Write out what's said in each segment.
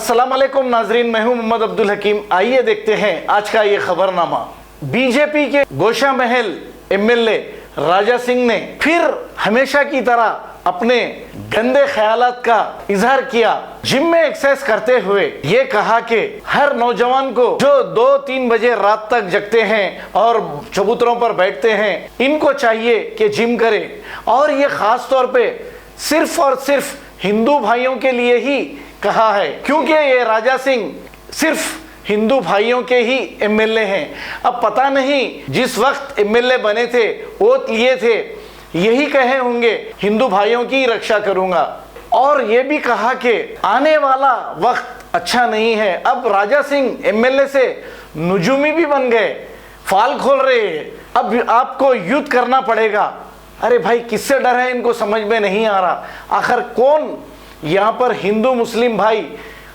अस्सलाम वालेकुम नाजरीन, मैं हूं मोहम्मद अब्दुल हकीम। आइए देखते हैं आज का ये खबरनामा। बीजेपी के गोशा महल एमएलए राजा सिंह ने फिर हमेशा की तरह अपने गंदे ख्यालात का इजहार किया। जिम में एक्सरसाइज करते हुए ये कहा कि हर नौजवान को जो 2-3 बजे रात तक जगते हैं और चबूतरों पर बैठते हैं, इनको चाहिए कि जिम करें। और ये खास तौर पे सिर्फ और सिर्फ हिंदू भाइयों के लिए ही कहा है, क्योंकि ये राजा सिंह सिर्फ हिंदू भाइयों के ही एमएलए हैं। अब पता नहीं जिस वक्त एमएलए बने थे, वोट लिए थे, यही कहे होंगे हिंदू भाइयों की रक्षा करूंगा। और ये भी कहा कि आने वाला वक्त अच्छा नहीं है। अब राजा सिंह एमएलए से नुजूमी भी बन गए, फाल खोल रहे हैं। अब आपको युद्ध करना पड़ेगा। अरे भाई, किससे डर है, इनको समझ में नहीं आ रहा। आखिर कौन यहाँ पर हिंदू मुस्लिम भाई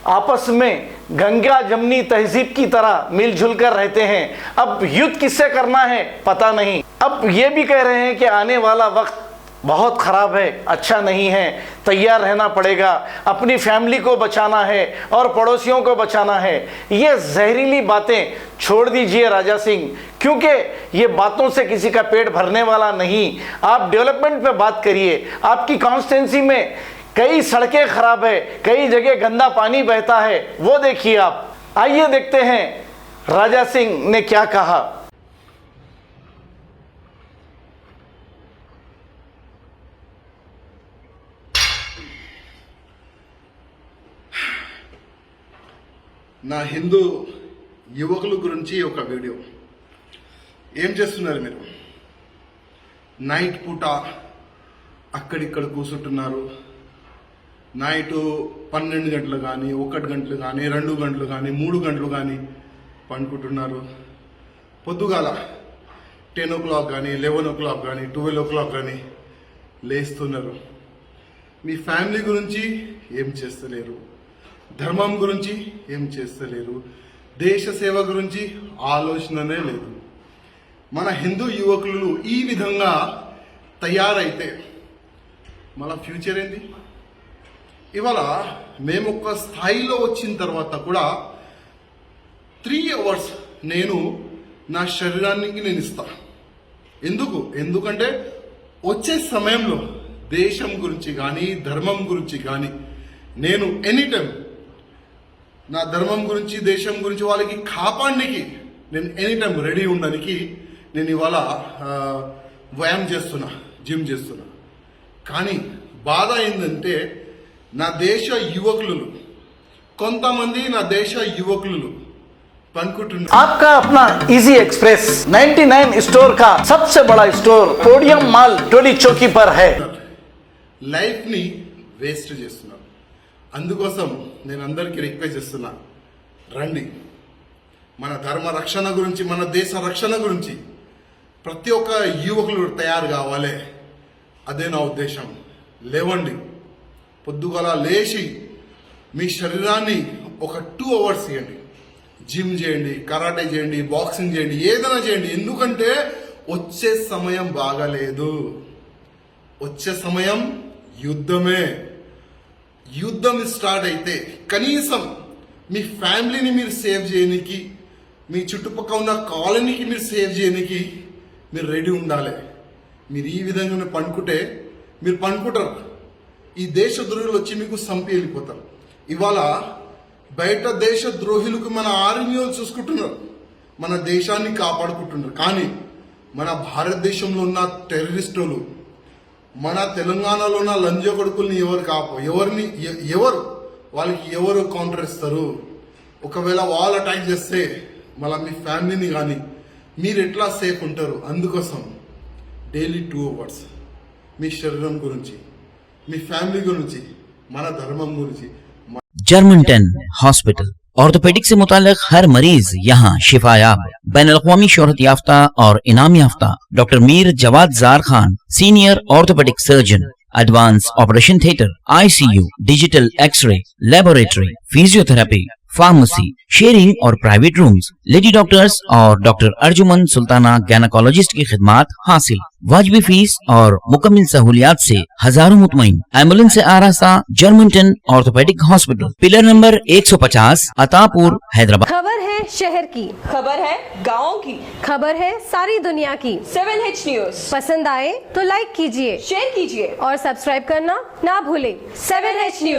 आपस में गंगा जमनी तहजीब की तरह मिलजुल कर रहते हैं। अब युद्ध किससे करना है पता नहीं। अब ये भी कह रहे हैं कि आने वाला वक्त बहुत ख़राब है, अच्छा नहीं है, तैयार रहना पड़ेगा, अपनी फैमिली को बचाना है और पड़ोसियों को बचाना है। ये जहरीली बातें छोड़ दीजिए राजा सिंह, क्योंकि ये बातों से किसी का पेट भरने वाला नहीं। आप डेवलपमेंट पे बात करिए। आपकी कॉन्स्टिट्यूंसी में कई सड़कें खराब है, कई जगह गंदा पानी बहता है, वो देखिए आप। आइए देखते हैं राजा सिंह ने क्या कहा। నా హిందూ యువకుల గురించి ఒక వీడియో. ఏం చేస్తున్నారు మీరు? నైట్ పూట అక్కడిక్కడ కూర్చుంటున్నారు. నైట్ 12 గంటలు కానీ, 1 గంటలు కానీ, 2 గంటలు కానీ, 3 గంటలు కానీ పండుకుంటున్నారు. పొద్దుగాల 10 o'clock కానీ, 11 o'clock కానీ, 12 o'clock కానీ లేస్తున్నారు. మీ ఫ్యామిలీ గురించి ఏం చేస్తలేరు, ధర్మం గురించి ఏం చేస్తలేరు, దేశ సేవ గురించి ఆలోచననే లేదు. మన హిందూ యువకులు ఈ విధంగా తయారైతే మన ఫ్యూచర్ ఏంది? ఇవాళ మేము ఒక స్థాయిలో వచ్చిన తర్వాత కూడా 3 hours నేను నా శరీరానికి నేను ఇస్తా. ఎందుకంటే వచ్చే సమయంలో దేశం గురించి కానీ, ధర్మం గురించి కానీ నేను ఎనీ టైం నా ధర్మం గురించి, దేశం గురించి వాళ్ళకి కాపాడడానికి నేను ఎనీ టైం రెడీ ఉండడానికి నేను ఇవాళ వ్యాయామం చేస్తున్నా, జిమ్ చేస్తున్నా. కానీ బాధ ఏంటంటే నా దేశ యువకులు, కొంతమంది నా దేశ యువకులు పనుకుంటున్నారు. आपका अपना इजी एक्सप्रेस 99 स्टोर का सबसे बड़ा स्टोर पोडियम मॉल टोली चौकी पर है. లైఫ్ ని వేస్ట్ చేస్తున్నారు. అందుకోసం నేను అందరికీ రిక్వెస్ట్ చేస్తున్నా, రండి మన ధర్మ రక్షణ గురించి, మన దేశ రక్షణ గురించి ప్రతి ఒక్క యువకులు తయారు కావాలి. అదే నా ఉద్దేశం. లేవండి, పొద్దుగల లేచి మీ శరీరాన్ని ఒక 2 hours ఇవ్వండి. జిమ్ చేయండి, కరాటే చేయండి, బాక్సింగ్ చేయండి, ఏదైనా చేయండి. ఎందుకంటే వచ్చే సమయం బాగాలేదు. వచ్చే సమయం యుద్ధమే. యుద్ధం స్టార్ట్ అయితే కనీసం మీ ఫ్యామిలీని మీరు సేవ్ చేయడానికి, మీ చుట్టుపక్కల ఉన్న కాలనీకి మీరు సేవ్ చేయడానికి మీరు రెడీ ఉండాలి. మీరు ఈ విధంగా పండుకుంటే మీరు పండుకుంటారు, ఈ దేశ ద్రోహులు వచ్చి మీకు సంపి వెళ్ళిపోతారు. ఇవాళ బయట దేశ ద్రోహులకు మన ఆర్మీలు చూసుకుంటున్నారు, మన దేశాన్ని కాపాడుకుంటున్నారు. కానీ మన భారతదేశంలో ఉన్న టెర్రరిస్టులు, మన తెలంగాణలో ఉన్న లంజ కొడుకుల్ని ఎవరు వాళ్ళకి ఎవరు కౌంటర్ ఇస్తారు? ఒకవేళ వాళ్ళు అటాక్ చేస్తే మళ్ళీ మీ ఫ్యామిలీని కానీ మీరు ఎట్లా సేఫ్ ఉంటారు? అందుకోసం డైలీ 2 hours మీ శరీరం గురించి, మీ ఫ్యామిలీ గురించి, మన ధర్మం గురించి. जर्मन 10 हॉस्पिटल ऑर्थोपेडिक से मुताल्लिक हर मरीज यहाँ शिफायाब. बैनुल-अक़वामी शोहरत याफ्ता और इनाम याफ्ता doctor Mir Jawad Zar Khan, senior orthopaedic surgeon, advance operation theatre, ICU, digital x-ray, laboratory, physiotherapy, pharmacy, sharing और प्राइवेट रूम्स, लेडी डॉक्टर्स और डॉक्टर अर्जुमन सुल्ताना गैनाकोलॉजिस्ट की खिदमात हासिल। वाजबी फीस और मुकम्मल सहूलियात से हजारों मुतमईन। एम्बुलेंस से आरास्ता Germanten orthopaedic hospital, pillar number 150, Attapur, Hyderabad. खबर है शहर की, खबर है गाँव की, खबर है सारी दुनिया की। 7H न्यूज पसंद आए तो लाइक कीजिए, शेयर कीजिए और सब्सक्राइब करना ना भूलें। 7H news.